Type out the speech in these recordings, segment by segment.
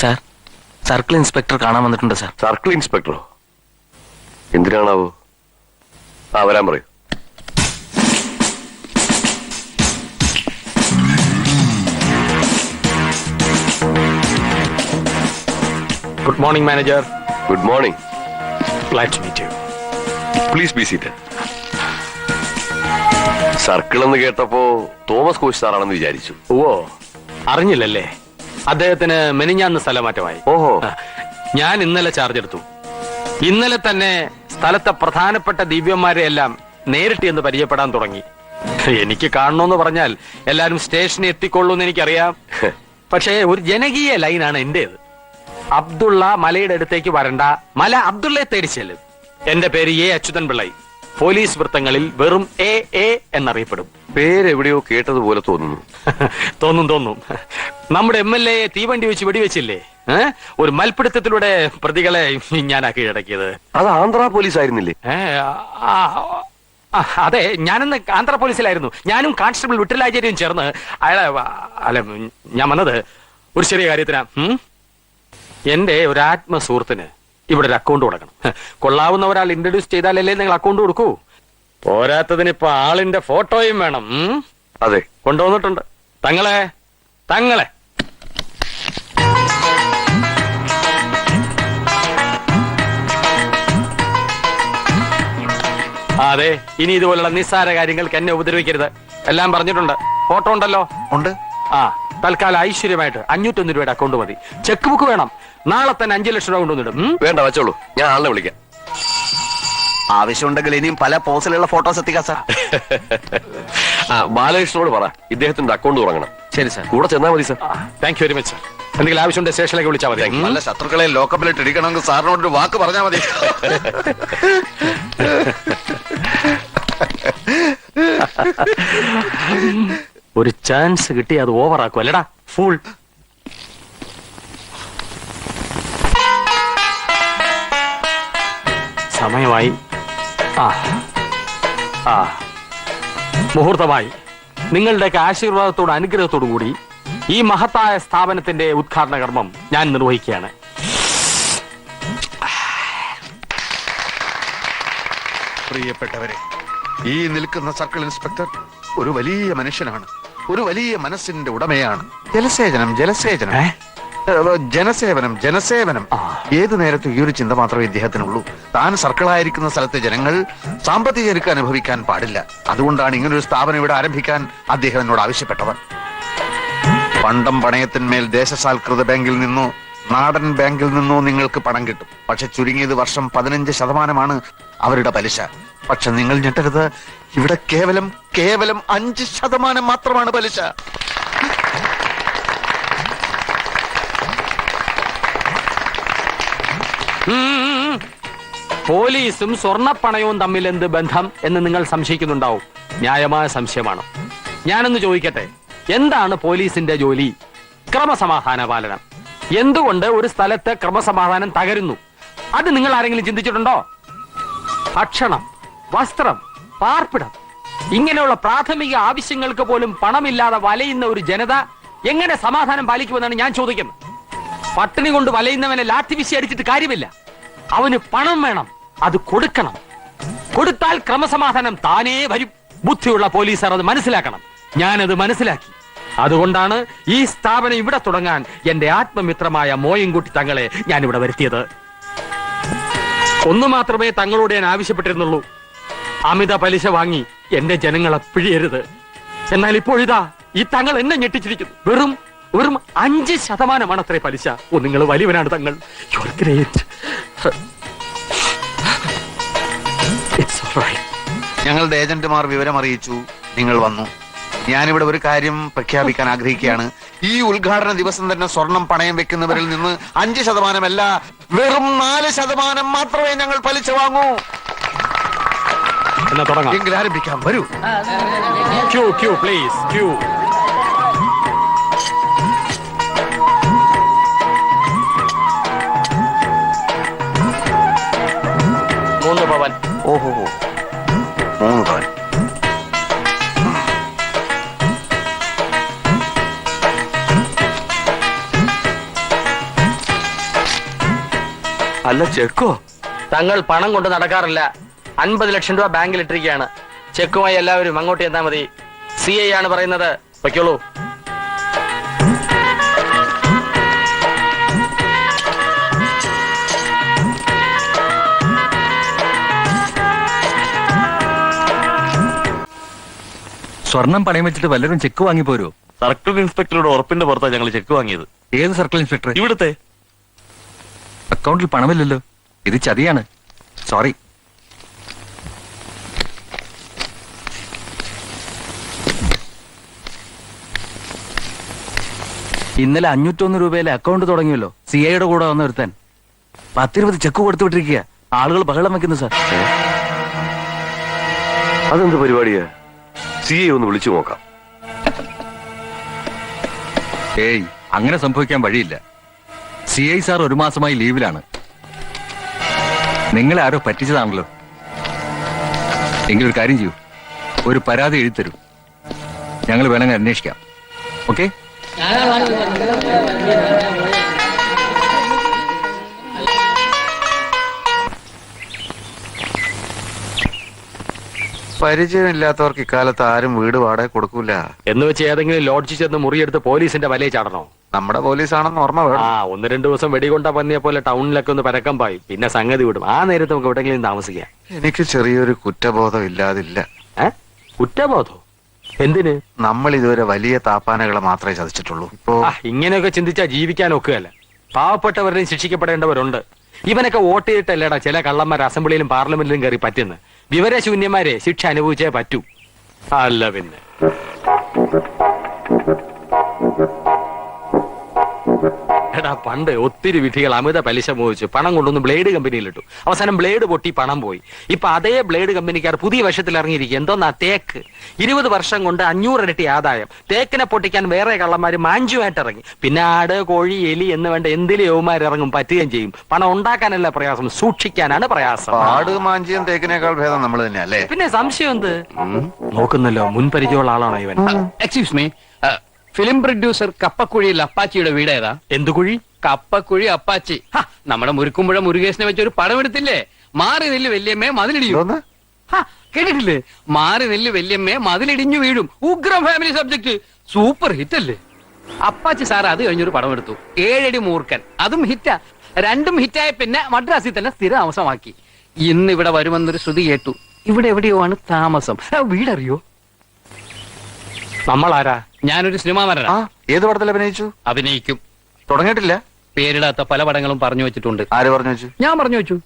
Sir, circle inspector കാണാൻ വന്നിട്ടുണ്ട് sir. Circle ഇൻസ്പെക്ടറോ? എന്തിനാണാവോ? വരാൻ പറയൂ. Good morning manager. Good morning. Glad to meet you. Please be seated. Circle എന്ന് കേട്ടപ്പോ തോമസ് കോശ് സാറാണെന്ന് വിചാരിച്ചു. ഓ, അറിഞ്ഞില്ലല്ലേ? അദ്ദേഹത്തിന് മെനിഞ്ഞാന്ന് സ്ഥലമാറ്റമായി. ഓഹോ. ഞാൻ ഇന്നലെ ചാർജ് എടുത്തു. ഇന്നലെ തന്നെ സ്ഥലത്തെ പ്രധാനപ്പെട്ട ദിവ്യന്മാരെ എല്ലാം നേരിട്ട് എന്ന് പരിചയപ്പെടാൻ തുടങ്ങി. എനിക്ക് കാണണമെന്ന് പറഞ്ഞാൽ എല്ലാരും സ്റ്റേഷനിൽ എത്തിക്കൊള്ളൂന്ന് എനിക്കറിയാം. പക്ഷേ ഒരു ജനകീയ ലൈനാണ് എന്റേത്. അബ്ദുള്ള മലയുടെ അടുത്തേക്ക് വരണ്ട, മല അബ്ദുള്ളയെ തേടി ചെല്ലും. എന്റെ പേര് എ അച്യുതൻ പിള്ളൈ. പോലീസ് വൃത്തങ്ങളിൽ വെറും എ എ എന്നറിയപ്പെടും. പേരെവിടെയോ കേട്ടതുപോലെ തോന്നുന്നു. തോന്നും. നമ്മുടെ MLA തീവണ്ടി വെച്ച് വെടിവെച്ചില്ലേ? ഒരു മൽപ്പിടുത്തത്തിലൂടെ പ്രതികളെ ഞാനാ കീഴടക്കിയത്. അത് ആന്ധ്ര പോലീസ് ആയിരുന്നില്ലേ? അതെ, ഞാനിന്ന് ആന്ധ്ര പോലീസിലായിരുന്നു. ഞാനും കോൺസ്റ്റബിൾ വിട്ടലാചാര്യയും ചേർന്ന് അയാളെ ഞാൻ വന്നത് ഒരു ചെറിയ കാര്യത്തിനാ. എന്റെ ഒരു ആത്മ സുഹൃത്തിന് ഇവിടെ ഒരു അക്കൗണ്ട് കൊടുക്കണം. കൊള്ളാവുന്ന ഒരാൾ ഇൻട്രൊഡ്യൂസ് ചെയ്താലല്ലേ നിങ്ങൾ അക്കൗണ്ട് കൊടുക്കൂ. പോരാത്തതിന് ഇപ്പൊ ആളിന്റെ ഫോട്ടോയും വേണം. അതെ, കൊണ്ടുവന്നിട്ടുണ്ട്. തങ്ങളെ അതെ, ഇനി ഇതുപോലുള്ള നിസ്സാര കാര്യങ്ങൾക്ക് എന്നെ ഉപദ്രവിക്കരുത്. എല്ലാം പറഞ്ഞിട്ടുണ്ട്. ഫോട്ടോ ഉണ്ടല്ലോ? ഉണ്ട്. തൽക്കാലം ഐശ്വര്യമായിട്ട് 501 രൂപയുടെ അക്കൗണ്ട് മതി. ചെക്ക് ബുക്ക് വേണം. നാളെ തന്നെ 5 ലക്ഷം രൂപ കൊണ്ടുവന്നിടും. വേണ്ട, വെച്ചോളൂ. ഞാൻ ആളിനെ വിളിക്കാം. ആവശ്യമുണ്ടെങ്കിൽ ഇനിയും പല പോസിലുള്ള ഫോട്ടോസ് എത്തിക്കാം സാർ. ബാലകൃഷ്ണനോട് പറ, ഇദ്ദേഹത്തിന്റെ അക്കൗണ്ട് തുടങ്ങണം. ശരി സാർ. കൂടെ ചെന്നാ മതി sir. Thank you very much. എന്തെങ്കിലും ആവശ്യമുണ്ട് സ്റ്റേഷനിലേക്ക് വിളിച്ചാൽ മതി. നല്ല ശത്രുക്കളെ ലോക്കപ്പിലിട്ട് ഇടിക്കണമെങ്കിൽ സാറിനോട് ഒരു വാക്ക് പറഞ്ഞാൽ മതി. ഒരു ചാൻസ് കിട്ടി അത് ഓവറാക്കും അല്ലടാ ഫൂൾ. സമയമായി. മുഹൂർത്തമായി. നിങ്ങളുടെയൊക്കെ ആശീർവാദത്തോടും അനുഗ്രഹത്തോടും കൂടി ഈ മഹത്തായ സ്ഥാപനത്തിന്റെ ഉദ്ഘാടന കർമ്മം ഞാൻ നിർവഹിക്കുകയാണ്. പ്രിയപ്പെട്ടവരെ, ഈ നിൽക്കുന്ന സർക്കിൾ ഇൻസ്പെക്ടർ ഒരു വലിയ മനുഷ്യനാണ്. ഒരു വലിയ മനസ്സിന്റെ ഉടമയാണ്. ജനസേവനം. ഏതു നേരത്തും ഈ ഒരു ചിന്ത മാത്രമേ ഇദ്ദേഹത്തിനുള്ളൂ. താൻ സർക്കിളായിരിക്കുന്ന സ്ഥലത്തെ ജനങ്ങൾ സാമ്പത്തിക ഞെരുക്ക് അനുഭവിക്കാൻ പാടില്ല. അതുകൊണ്ടാണ് ഇങ്ങനൊരു സ്ഥാപനം ഇവിടെ ആരംഭിക്കാൻ അദ്ദേഹം എന്നോട് ആവശ്യപ്പെട്ടത്. പണ്ടം പണയത്തിന്മേൽ ദേശസാൽകൃത ബാങ്കിൽ നിന്നോ നാടൻ ബാങ്കിൽ നിന്നോ നിങ്ങൾക്ക് പണം കിട്ടും. പക്ഷെ ചുരുങ്ങിയത് വർഷം 15% അവരുടെ പലിശ. പക്ഷെ നിങ്ങൾ ഞെട്ടരുത്, ഇവിടെ കേവലം 5% മാത്രമാണ് പലിശ. പോലീസും സ്വർണ്ണപ്പണയവും തമ്മിൽ എന്ത് ബന്ധം എന്ന് നിങ്ങൾ സംശയിക്കുന്നുണ്ടാവും. ന്യായമായ സംശയമാണ്. ഞാനൊന്ന് ചോദിക്കട്ടെ, എന്താണ് പോലീസിന്റെ ജോലി? ക്രമസമാധാന പാലനം. എന്തുകൊണ്ട് ഒരു സ്ഥലത്ത് ക്രമസമാധാനം തകരുന്നു? അത് നിങ്ങൾ ആരെങ്കിലും ചിന്തിച്ചിട്ടുണ്ടോ? ഭക്ഷണം, വസ്ത്രം, പാർപ്പിടം, ഇങ്ങനെയുള്ള പ്രാഥമിക ആവശ്യങ്ങൾക്ക് പോലും പണമില്ലാതെ വലയുന്ന ഒരു ജനത എങ്ങനെ സമാധാനം പാലിക്കുമെന്നാണ് ഞാൻ ചോദിക്കുന്നത്. പട്ടിണി കൊണ്ട് വലയുന്നവനെ ലാത്തി വീശി അടിച്ചിട്ട് കാര്യമില്ല. അവന് പണം വേണം, അത് കൊടുക്കണം. കൊടുത്താൽ ക്രമസമാധാനം താനേ വരും. ബുദ്ധിയുള്ള പോലീസുകാർ അത് മനസ്സിലാക്കണം. ഞാനത് മനസ്സിലാക്കി. അതുകൊണ്ടാണ് ഈ സ്ഥാപനം ഇവിടെ തുടങ്ങാൻ എന്റെ ആത്മമിത്രമായ മോയൻകുട്ടി തങ്ങളെ ഞാൻ ഇവിടെ വരുത്തിയത്. ഒന്നു മാത്രമേ തങ്ങളോട് ഞാൻ ആവശ്യപ്പെട്ടിരുന്നുള്ളൂ. അമിത പലിശ വാങ്ങി എന്റെ ജനങ്ങളെ പിഴിയരുത്. എന്നാൽ ഇപ്പോഴിതാ ഈ തങ്ങൾ എന്നെ ഞെട്ടിച്ചിരിക്കുന്നു. വെറും 5% അത്രേ പലിശ. നിങ്ങൾ വലിയവനാണ് തങ്ങൾ. You are great. ഞങ്ങളുടെ ഏജന്റുമാർ വിവരം അറിയിച്ചു. നിങ്ങൾ വന്നു. ഞാനിവിടെ ഒരു കാര്യം പ്രഖ്യാപിക്കാൻ ആഗ്രഹിക്കുകയാണ്. ഈ ഉദ്ഘാടന ദിവസം തന്നെ സ്വർണം പണയം വെക്കുന്നവരിൽ നിന്ന് 5% അല്ല, വെറും 4% മാത്രമേ ഞങ്ങൾ പലിശ വാങ്ങൂ. എങ്കിൽ ആരംഭിക്കാം. വരൂ. Queue please, queue. മൂന്ന് പവൻ. ഓഹോ, 3 പവൻ. അല്ല ചെക്കോ? തങ്ങൾ പണം കൊണ്ട് നടക്കാറില്ല. 50 ലക്ഷം രൂപ ബാങ്കിൽ ഇട്ടിരിക്കുകയാണ്. ചെക്കുമായി എല്ലാവരും അങ്ങോട്ട് ചെന്നാൽ മതി. CI ആണ് പറയുന്നത്. വയ്ക്കോളൂ. സ്വർണം പണയം വെച്ചിട്ട് വല്ലവരും ചെക്ക് വാങ്ങി പോരോ? സർക്കിൾ ഇൻസ്പെക്ടറുടെ ഉറപ്പിന്റെ പുറത്താണ് ഞങ്ങൾ ചെക്ക് വാങ്ങിയത്. ഏത് സർക്കിൾ ഇൻസ്പെക്ടർ? ഇവിടുത്തെ. അക്കൗണ്ടിൽ പണമില്ലല്ലോ. ഇത് ചതിയാണ്. സോറി. ഇന്നലെ 501 രൂപയിലെ അക്കൗണ്ട് തുടങ്ങിയല്ലോ. CIയുടെ കൂടെ വന്ന് ഒരുത്താൻ 10-20 ചെക്ക് കൊടുത്തു വിട്ടിരിക്കുക. ആളുകൾ ബഹളം വെക്കുന്നു സാർ. അതെന്ത് പരിപാടിയാ? CA ഒന്ന് വിളിച്ചു നോക്കാം. ഏയ്, അങ്ങനെ സംഭവിക്കാൻ വഴിയില്ല. CI സാർ 1 മാസമായി ലീവിലാണ്. നിങ്ങളെ ആരോ പറ്റിച്ചതാണല്ലോ. എങ്കിലൊരു കാര്യം ചെയ്യൂ, ഒരു പരാതി എഴുതി തരൂ. ഞങ്ങൾ വേണമെങ്കിൽ അന്വേഷിക്കാം. ഓക്കെ? പരിചയമില്ലാത്തവർക്ക് ഇക്കാലത്ത് ആരും വീട് വാടക കൊടുക്കൂല. എന്ന് വെച്ച് ഏതെങ്കിലും ലോഡ്ജിൽ ചെന്ന് മുറിയെടുത്ത് പോലീസിന്റെ വലയിൽ ചാടണോ? നമ്മുടെ പോലീസാണെന്ന് ഓർമ്മ വേണം. 1-2 ദിവസം വെടികൊണ്ട പന്നിയെ പോലെ ടൗണിലൊക്കെ ഒന്ന് പരക്കം പായി, പിന്നെ സംഗതി വിടും. ആ നേരത്ത് നമുക്ക് എവിടെയെങ്കിലും താമസിക്കാം. എനിക്ക് ചെറിയൊരു കുറ്റബോധം ഇല്ലാതില്ല. കുറ്റബോധോ? എന്തിന്? നമ്മൾ ഇതുവരെ വലിയ താപ്പാനകളെ മാത്രമേ ചതിച്ചിട്ടുള്ളൂ. ഇപ്പോ ഇങ്ങനെയൊക്കെ ചിന്തിച്ചാൽ ജീവിക്കാൻ ഒക്കുകയല്ല. പാവപ്പെട്ടവരുടെയും ശിക്ഷിക്കപ്പെടേണ്ടവരുണ്ട്. ഇവനൊക്കെ വോട്ട് ചെയ്തിട്ടല്ലേടാ ചില കള്ളന്മാർ അസംബ്ലിയിലും പാർലമെന്റിലും കയറി പറ്റുന്നു. വിവരശൂന്യന്മാരെ ശിക്ഷ അനുഭവിച്ചേ പറ്റൂ. അല്ല പിന്നെ എടാ, പണ്ട് ഒത്തിരി വിധികൾ അമിത പലിശ മോഹിച്ചു പണം കൊണ്ടൊന്ന് ബ്ലേഡ് കമ്പനിയിലിട്ടു. അവസാനം ബ്ലേഡ് പൊട്ടി പണം പോയി. ഇപ്പൊ അതേ ബ്ലേഡ് കമ്പനിക്കാർ പുതിയ വശത്തിൽ ഇറങ്ങിയിരിക്കുക. എന്തോന്നാ? തേക്ക്. 20 വർഷം കൊണ്ട് 500 ഇരട്ടി ആദായം. തേക്കിനെ പൊട്ടിക്കാൻ വേറെ കള്ളന്മാര് മാഞ്ചുമായിട്ട് ഇറങ്ങി. പിന്നെ ആട്, കോഴി, എലി എന്ന് വേണ്ട എന്തിലും യൗമാർ ഇറങ്ങും, പറ്റുകയും ചെയ്യും. പണം ഉണ്ടാക്കാനല്ല പ്രയാസം, സൂക്ഷിക്കാനാണ് പ്രയാസം. ആട് മാഞ്ചിയും തേക്കിനേക്കാൾ ഭേദം നമ്മൾ തന്നെ അല്ലേ? പിന്നെ സംശയം എന്ത്? നോക്കുന്നല്ലോ, മുൻപരിചയമുള്ള ആളാണോ ഇവൻ? എക്സ്ക്യൂസ് മീ, ഫിലിം പ്രൊഡ്യൂസർ കപ്പക്കുഴിയിൽ അപ്പാച്ചിയുടെ വീട് ഏതാ? എന്തു കുഴി? കപ്പക്കുഴി അപ്പാച്ചി. നമ്മുടെ മുരുക്കുമ്പുഴ മുരുകേശനെ വെച്ചൊരു പടം എടുത്തില്ലേ? മാറി നെല്ല് വല്യമ്മേ മതിലിടിയും. ഇതൊന്ന് കേട്ടിട്ടില്ലേ? മാറി നെല്ല് വല്യമ്മേ മതിലിടിഞ്ഞു വീഴും. ഉഗ്രം ഫാമിലി സബ്ജക്ട്. സൂപ്പർ ഹിറ്റ് അല്ലേ? അപ്പാച്ചി സാർ അത് കഴിഞ്ഞൊരു പടം എടുത്തു, 7 അടി മൂർഖൻ. അതും ഹിറ്റാ. രണ്ടും ഹിറ്റായ പിന്നെ മദ്രാസിൽ തന്നെ സ്ഥിര താമസമാക്കി. ഇന്ന് ഇവിടെ വരുമെന്നൊരു ശ്രുതി കേട്ടു. ഇവിടെ എവിടെയോ ആണ് താമസം. വീടറിയോ? നമ്മളാരാ? ഞാനൊരു സിനിമാ ആ, നടനാ. ഏത് പടത്തിൽ അഭിനയിച്ചു? അഭിനയിക്കും. തുടങ്ങിയിട്ടില്ല. പേരിടാത്ത പല പടങ്ങളും പറഞ്ഞു വെച്ചിട്ടുണ്ട്. ആര് പറഞ്ഞു വെച്ചു? ഞാൻ പറഞ്ഞു വെച്ചു.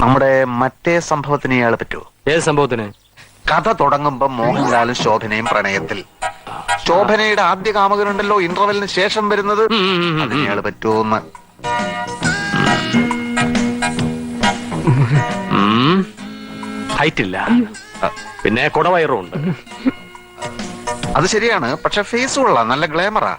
നമ്മുടെ മറ്റേ സംഭവത്തിന് ഇയാളെ പറ്റുമോ? ഏത് സംഭവത്തിന്? കഥ തുടങ്ങുമ്പോ മോഹൻലാലും ശോഭനയും പ്രണയത്തിൽ. ശോഭനയുടെ ആദ്യ കാമുകനുണ്ടല്ലോ ഇന്റർവെല്ലിന് ശേഷം വരുന്നത്. അതിന് ഇയാള് പറ്റുമോന്ന്. ഹൈറ്റ് ഇല്ല, പിന്നെ കുടവയറും ഉണ്ട്. അത് ശരിയാണ്, പക്ഷെ ഫേസ് കൊള്ളാം, നല്ല ഗ്ലാമറാ.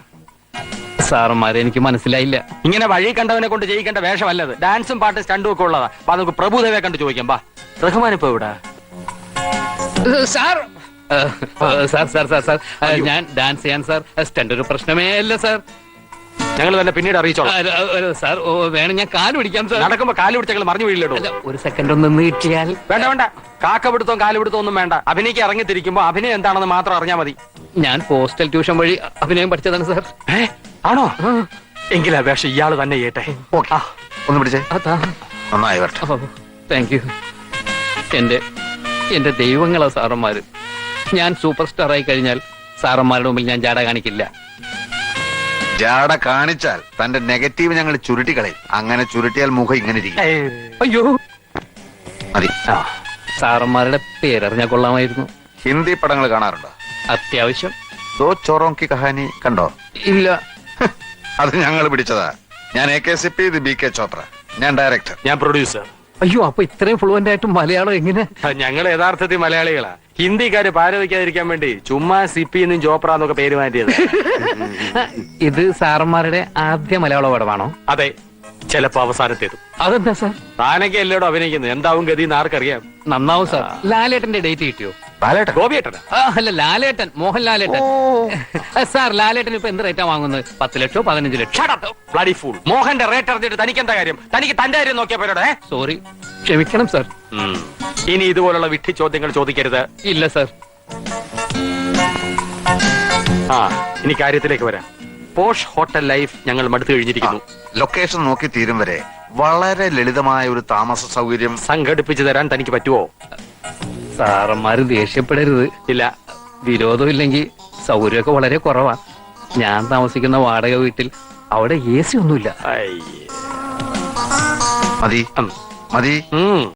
സാറന്മാരെ എനിക്ക് മനസ്സിലായില്ല. ഇങ്ങനെ വഴി കണ്ടവനെ കൊണ്ട് ചെയ്യിക്കേണ്ട വേഷമല്ലത്. ഡാൻസും പാട്ടും സ്റ്റണ്ടും ഒക്കെ ഉള്ളതാ. അപ്പൊ നമുക്ക് പ്രഭുദേവയെ കണ്ട് ചോദിക്കാം. ബാ, റഹ്മാൻ ഇപ്പൊ ഇവിടെ? Sir sir sir sir sir ഞാൻ ഡാൻസ് ചെയ്യാൻ സാർ. സ്റ്റണ്ട് ഒരു പ്രശ്നമേ അല്ല സാർ. ഞങ്ങൾ തന്നെ പിന്നീട് അറിയിച്ചോളാം. സാർ വേണം ഞാൻ കാല് പിടിക്കാം സാർ. നടക്കുമ്പോ കാല് പിടിച്ച് ഞങ്ങൾ മറിഞ്ഞു വീഴിലിടും. അല്ല, ഒരു സെക്കൻഡ് ഒന്ന് നീട്ടിയാൽ. വേണ്ട വേണ്ട, കാക്കപിടുത്തവും കാലുപിടുത്തവും ഒന്നും വേണ്ട. അഭിനയിക്ക് ഇറങ്ങിത്തിരിക്കുമ്പോ അഭിനയം എന്താണെന്ന് മാത്രം അറിഞ്ഞാൽ മതി. ഞാൻ പോസ്റ്റൽ ട്യൂഷൻ വഴി അഭിനയം പഠിച്ചതാണ് സാർ. ആണോ? എങ്കിൽ അപേക്ഷ ഇയാള് തന്നെ ചെയ്യട്ടെ. ഓക്കെ, ഒന്ന് പിടിച്ചേ. അതാ. നന്നായി വരട്ടെ. Thank you. എന്റെ ദൈവങ്ങളാ സാറന്മാര്. ഞാൻ സൂപ്പർ സ്റ്റാർ ആയി കഴിഞ്ഞാൽ സാറന്മാരുടെ മുമ്പിൽ ഞാൻ ജാട കാണിക്കില്ല. ജാട കാണിച്ചാൽ തന്റെ നെഗറ്റീവ് ഞങ്ങൾ ചുരുട്ടിക്കളയും. അങ്ങനെ ചുരുട്ടിയാൽ മുഖം ഇങ്ങനെ ഇരിക്കും. അയ്യോ, മതി. സാറന്മാരുടെ പേരറിഞ്ഞാൽ കൊള്ളാമായിരുന്നു. ഹിന്ദി പടങ്ങൾ കാണാറുണ്ടോ? അത്യാവശ്യം. ദോ ചോറോം കി കഹാനി കണ്ടോ? ഇല്ല. അത് ഞങ്ങൾ പിടിച്ചതാ. ഞാൻ AKCP, ഇത് BK ചോപ്ര. ഞാൻ ഡയറക്ടർ. ഞാൻ പ്രൊഡ്യൂസർ. അയ്യോ, അപ്പൊ ഇത്രയും ഫ്ലുവന്റ് ആയിട്ട് മലയാളം എങ്ങനെ? ഞങ്ങൾ യഥാർത്ഥത്തിൽ മലയാളികളാ. ഹിന്ദിക്കാര് പാര വയ്ക്കാതിരിക്കാൻ വേണ്ടി ചുമ്മാ സിപ്പി എന്നും ചോപ്ര എന്നൊക്കെ പേര് മാറ്റിയത്. ഇത് സാറന്മാരുടെ ആദ്യ മലയാള പടമാണോ? അതെ, ചിലപ്പോ അവസാനത്തേതും. അതെന്താ സാർ? താനൊക്കെ എല്ലായിടും അഭിനയിക്കുന്നത്. എന്താവും ഗതി എന്ന് ആർക്കറിയാം. നന്നാവും സാർ. ലാലേട്ടന്റെ ഡേറ്റ് കിട്ടിയോ? ബാലേട്ടൻ ഗോപിയേട്ടനാ അല്ല ലാലേട്ടൻ മോഹൻലാലേട്ടൻ സാർ ലാലേട്ടൻ ഇപ്പൊ എന്ത് റേറ്റാ വാങ്ങുന്നത് 10 ലക്ഷോ 15 ലക്ഷം? Shut up, bloody fool. മോഹന്റെ റേറ്റ് അറിഞ്ഞിട്ട് തനിക്ക് എന്താ കാര്യം? തനിക്ക് തന്റെ കാര്യം നോക്കിയാ പോരടെ? സോറി, ക്ഷമിക്കണം സാർ. ഇനി ഇതുപോലുള്ള വിഡ്ഢി ചോദ്യങ്ങൾ ചോദിക്കരുത്. ഇല്ല സാർ. ആ, ഇനി കാര്യത്തിലേക്ക് വരാം. പോഷ് ഹോട്ടൽ ലൈഫ് ഞങ്ങൾ മടുത്തു കഴിഞ്ഞിരിക്കുന്നു. ലൊക്കേഷൻ നോക്കി തീരും വരെ വളരെ ലളിതമായ ഒരു താമസ സൗകര്യം സംഘടിപ്പിച്ചു തരാൻ തനിക്ക് പറ്റുമോ? സാറന്മാര് ദേഷ്യപ്പെടരുത്. ഇല്ല. വിരോധം ഇല്ലെങ്കിൽ സൗകര്യമൊക്കെ വളരെ കുറവാ. ഞാൻ താമസിക്കുന്ന വാടക വീട്ടിൽ അവിടെ AC ഒന്നുമില്ല. അയ്യേ. മതി ഉം. മതി ഉം.